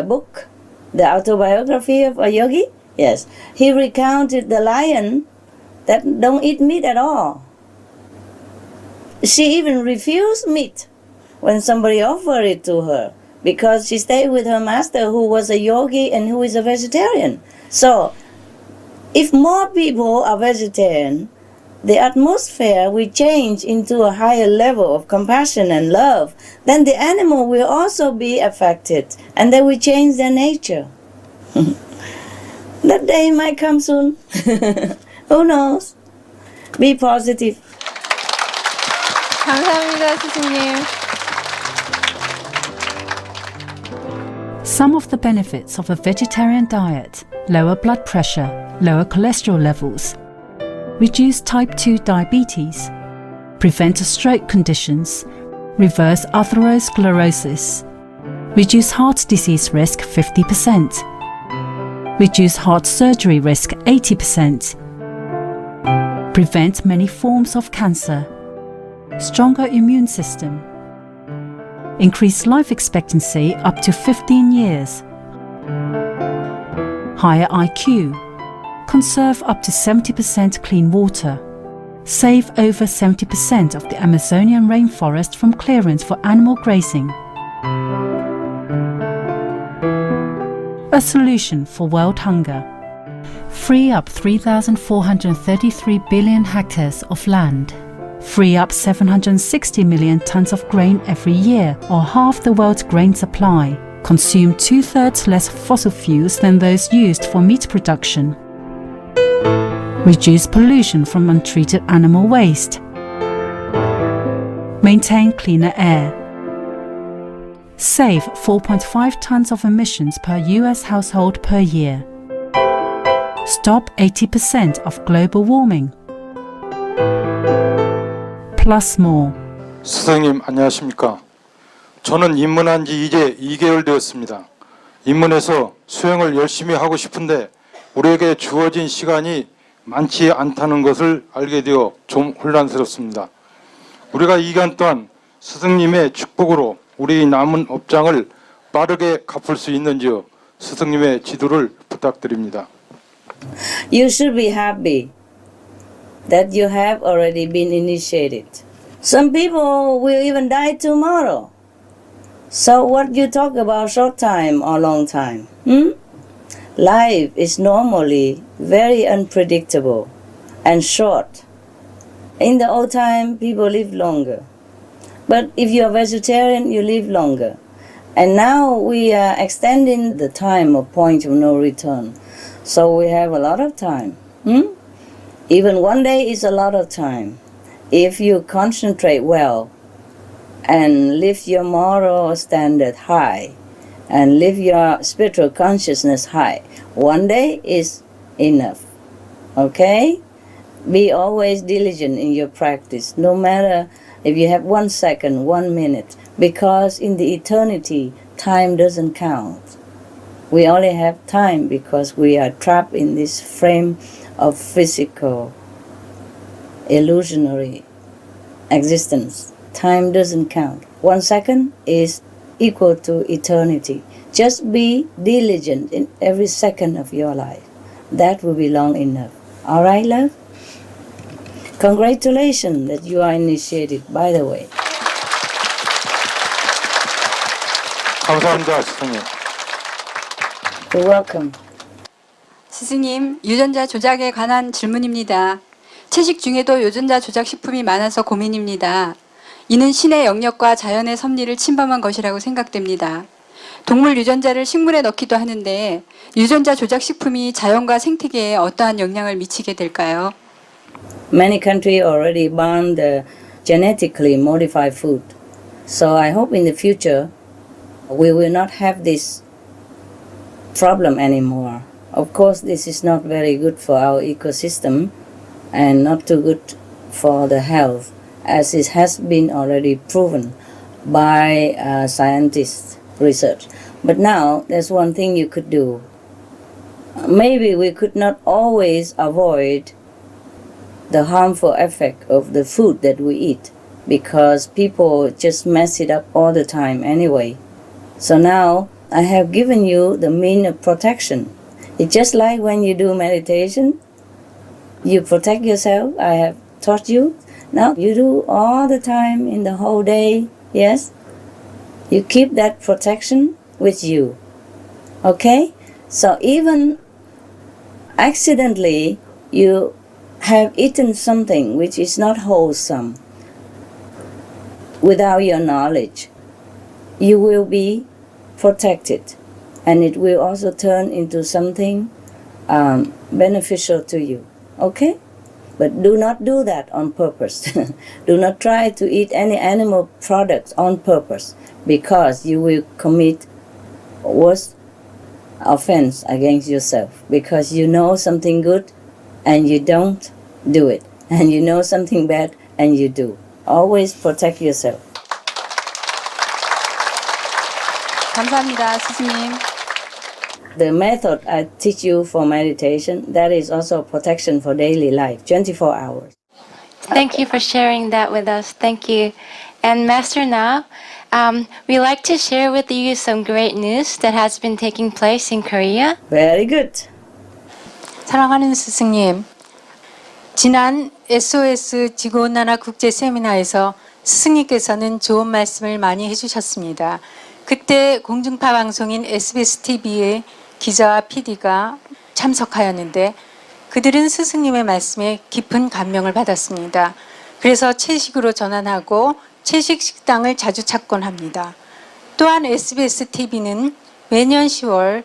book, The Autobiography of a Yogi? Yes. He recounted the lion that don't eat meat at all. She even refused meat when somebody offered it to her because she stayed with her master who was a yogi and who is a vegetarian. So, if more people are vegetarian, the atmosphere will change into a higher level of compassion and love, then the animal will also be affected and they will change their nature. That day might come soon. Who knows? Be positive. 감사합니다, 스승님. Some of the benefits of a vegetarian diet: lower blood pressure, lower cholesterol levels, reduce type 2 diabetes, prevent stroke conditions, reverse atherosclerosis, reduce heart disease risk 50%, reduce heart surgery risk 80%, prevent many forms of cancer, stronger immune system, increase life expectancy up to 15 years, higher IQ, conserve up to 70% clean water, save over 70% of the Amazonian rainforest from clearance for animal grazing. A solution for world hunger. Free up 3,433 billion hectares of land. Free up 760 million tons of grain every year, or half the world's grain supply. Consume 2/3 less fossil fuels than those used for meat production. Reduce pollution from untreated animal waste. Maintain cleaner air. Save 4.5 tons of emissions per US household per year. Stop 80% of global warming. Plus more. 스승님 안녕하십니까? 저는 입문한 지 이제 2개월 되었습니다. 입문해서 수행을 열심히 하고 싶은데 우리에게 주어진 시간이 많지 않다는 것을 알게 되어 좀 혼란스럽습니다. 우리가 이 기간 동안 스승님의 축복으로 우리 남은 업장을 빠르게 갚을 수 있는지요? 스승님의 지도를 부탁드립니다. You should be happy that you have already been initiated. Some people will even die tomorrow. So what you talk about short time or long time? life is normally very unpredictable and short. In the old time, people lived longer. But if you're vegetarian, you live longer. And now we are extending the time of point of no return. So we have a lot of time. Even one day is a lot of time. If you concentrate well and lift your moral standard high and lift your spiritual consciousness high, one day is enough. Okay? Be always diligent in your practice, no matter if you have 1 second, 1 minute, because in the eternity, time doesn't count. We only have time because we are trapped in this frame of physical, illusionary existence. Time doesn't count. 1 second is equal to eternity. Just be diligent in every second of your life. That will be long enough. All right, love? Congratulations that you are initiated, by the way. 감사합니다, 스승님. You're welcome. 스승님, 유전자 조작에 관한 질문입니다. 채식 중에도 유전자 조작 식품이 많아서 고민입니다. 이는 신의 영역과 자연의 섭리를 침범한 것이라고 생각됩니다. 동물 유전자를 식물에 넣기도 하는데 유전자 조작 식품이 자연과 생태계에 어떠한 영향을 미치게 될까요? Many countries already ban the genetically modified food. So I hope in the future we will not have this problem anymore. Of course, this is not very good for our ecosystem and not too good for the health, as it has been already proven by scientists' research. But now, there's one thing you could do. Maybe we could not always avoid the harmful effect of the food that we eat, because people just mess it up all the time anyway. So now, I have given you the means of protection. It's just like when you do meditation, you protect yourself. I have taught you. Now you do all the time in the whole day, yes? You keep that protection with you, okay? So even accidentally you have eaten something which is not wholesome without your knowledge, you will be protected, and it will also turn into something beneficial to you, okay? But do not do that on purpose. Do not try to eat any animal products on purpose, because you will commit worse offense against yourself, because you know something good and you don't do it, and you know something bad and you do. Always protect yourself. 감사합니다, 스승님. The method I teach you for meditation, that is also protection for daily life, 24 hours. Thank you for sharing that with us. Thank you. And Master, now, we'd like to share with you some great news that has been taking place in Korea. Very good. 사랑하는 스승님, 지난 SOS 지구온난화 국제 세미나에서 스승님께서는 좋은 말씀을 많이 해주셨습니다. 그때 공중파 방송인 SBS TV의 기자와 PD가 참석하였는데 그들은 스승님의 말씀에 깊은 감명을 받았습니다. 그래서 채식으로 전환하고 채식 식당을 자주 찾곤 합니다. 또한 SBS TV는 매년 10월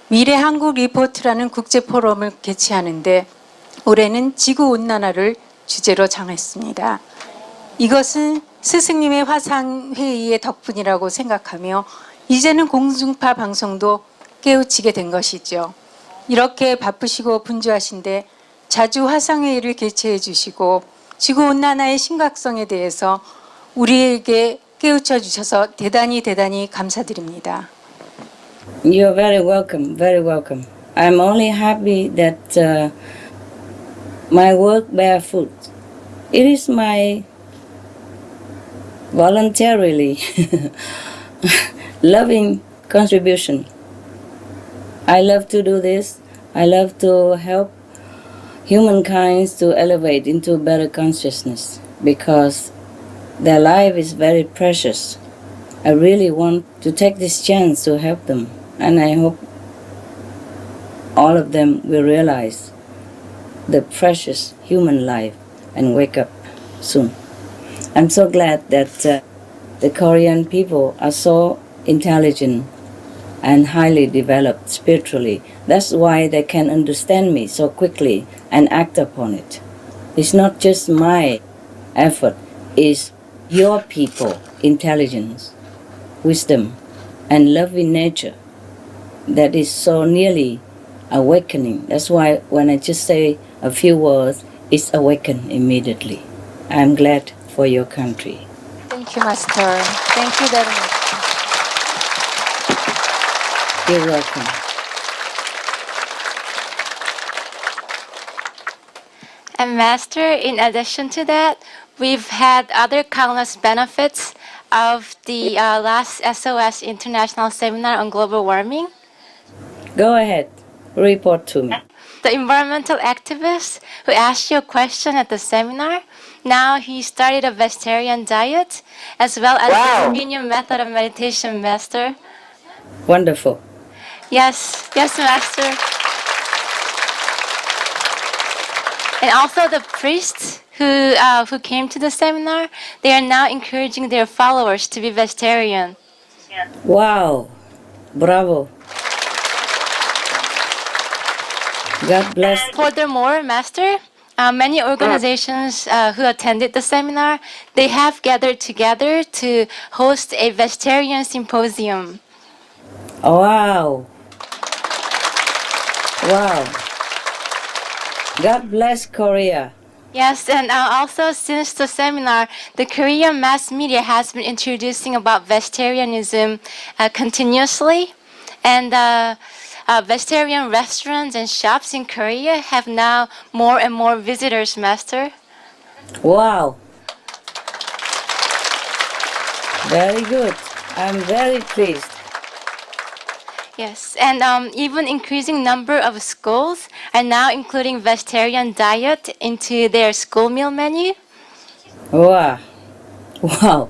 미래 한국 리포트라는 국제 포럼을 개최하는데 올해는 지구온난화를 주제로 정했습니다. 이것은 스승님의 화상회의의 덕분이라고 생각하며 이제는 공중파 방송도 깨우치게 된 것이죠. 이렇게 바쁘시고 분주하신데 자주 화상회의를 개최해 주시고 지구온난화의 심각성에 대해서 우리에게 깨우쳐 주셔서 대단히 감사드립니다. You're very welcome, very welcome. I'm only happy that my work bear fruit. It is my voluntarily loving contribution. I love to do this. I love to help humankind to elevate into better consciousness, because their life is very precious. I really want to take this chance to help them, and I hope all of them will realize the precious human life and wake up soon. I'm so glad that the Korean people are so intelligent and highly developed spiritually. That's why they can understand me so quickly and act upon it. It's not just my effort, it's your people, intelligence, wisdom, and love in nature that is so nearly awakening. That's why when I just say a few words, it's awakened immediately. I'm glad for your country. Thank you, Master. Thank you very much. You're welcome. And Master, in addition to that, we've had other countless benefits of the last SOS International Seminar on Global Warming. Go ahead, report to me. The environmental activist who asked you a question at the seminar, now he started a vegetarian diet as well as the convenient method of meditation, Master. Wonderful. Yes, yes, Master. And also the priests who came to the seminar, they are now encouraging their followers to be vegetarian. Wow, bravo. God bless. Furthermore, Master, many organizations who attended the seminar, they have gathered together to host a vegetarian symposium. Wow. Wow. God bless Korea. Yes, and also since the seminar, the Korean mass media has been introducing about vegetarianism continuously, and vegetarian restaurants and shops in Korea have now more and more visitors, Master. Wow. Very good. I'm very pleased. Yes, and even increasing number of schools are now including vegetarian diet into their school meal menu. Wow. Wow.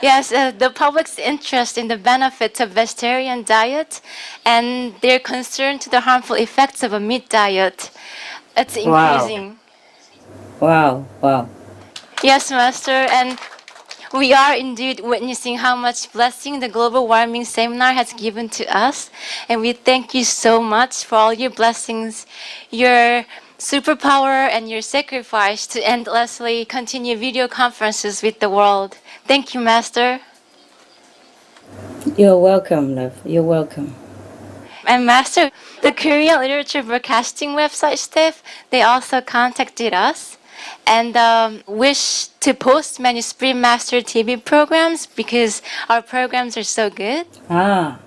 Yes, the public's interest in the benefits of vegetarian diet and their concern to the harmful effects of a meat diet, it's increasing. Wow. Wow. Yes, Master, and we are indeed witnessing how much blessing the global warming seminar has given to us, and we thank you so much for all your blessings, your superpower, and your sacrifice to endlessly continue video conferences with the world. Thank you, Master. You're welcome, love. You're welcome. And Master, the Korean Literature Broadcasting website staff, they also contacted us and wish to post many Spring Master TV programs because our programs are so good. Ah.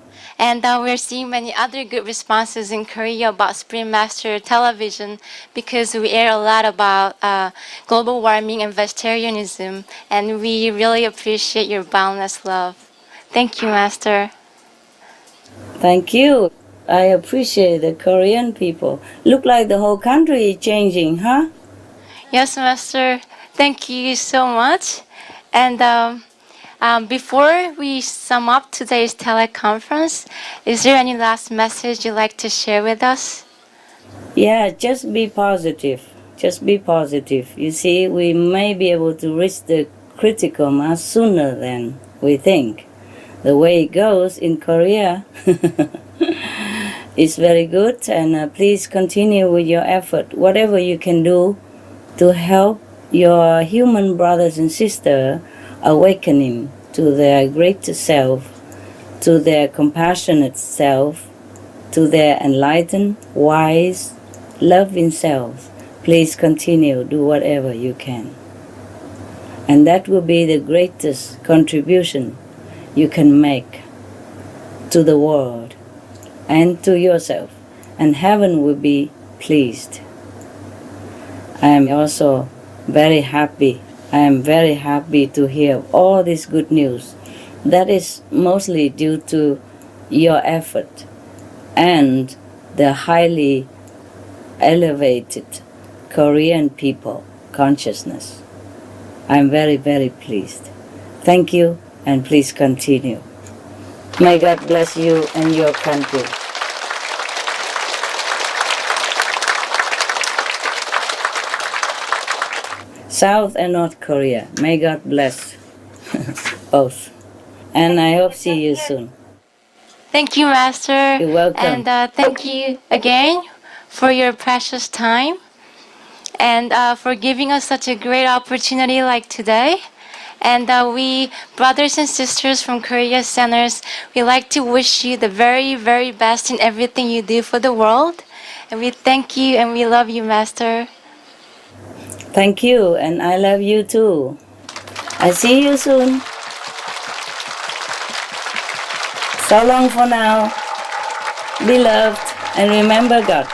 And we're seeing many other good responses in Korea about Spring Master television because we air a lot about global warming and vegetarianism, and we really appreciate your boundless love. Thank you, Master. Thank you. I appreciate the Korean people. Look like the whole country is changing, huh? Yes, Master. Thank you so much. And before we sum up today's teleconference, is there any last message you'd like to share with us? Yeah, just be positive. Just be positive. You see, we may be able to reach the critical mass sooner than we think. The way it goes in Korea is very good, and please continue with your effort. Whatever you can do to help your human brothers and sisters awakening to their greater self, to their compassionate self, to their enlightened, wise, loving self. Please continue, do whatever you can. And that will be the greatest contribution you can make to the world and to yourself. And heaven will be pleased. I am also very happy. I am very happy to hear all this good news. That is mostly due to your effort and the highly elevated Korean people consciousness. I am very, very pleased. Thank you, and please continue. May God bless you and your country. South and North Korea. May God bless both. And I hope see you soon. Thank you, Master. You're welcome. And thank you again for your precious time and for giving us such a great opportunity like today. And we, brothers and sisters from Korea Centers, we like to wish you the very, very best in everything you do for the world. And we thank you and we love you, Master. Thank you, and I love you too. I see you soon. So long for now. Be loved and remember God.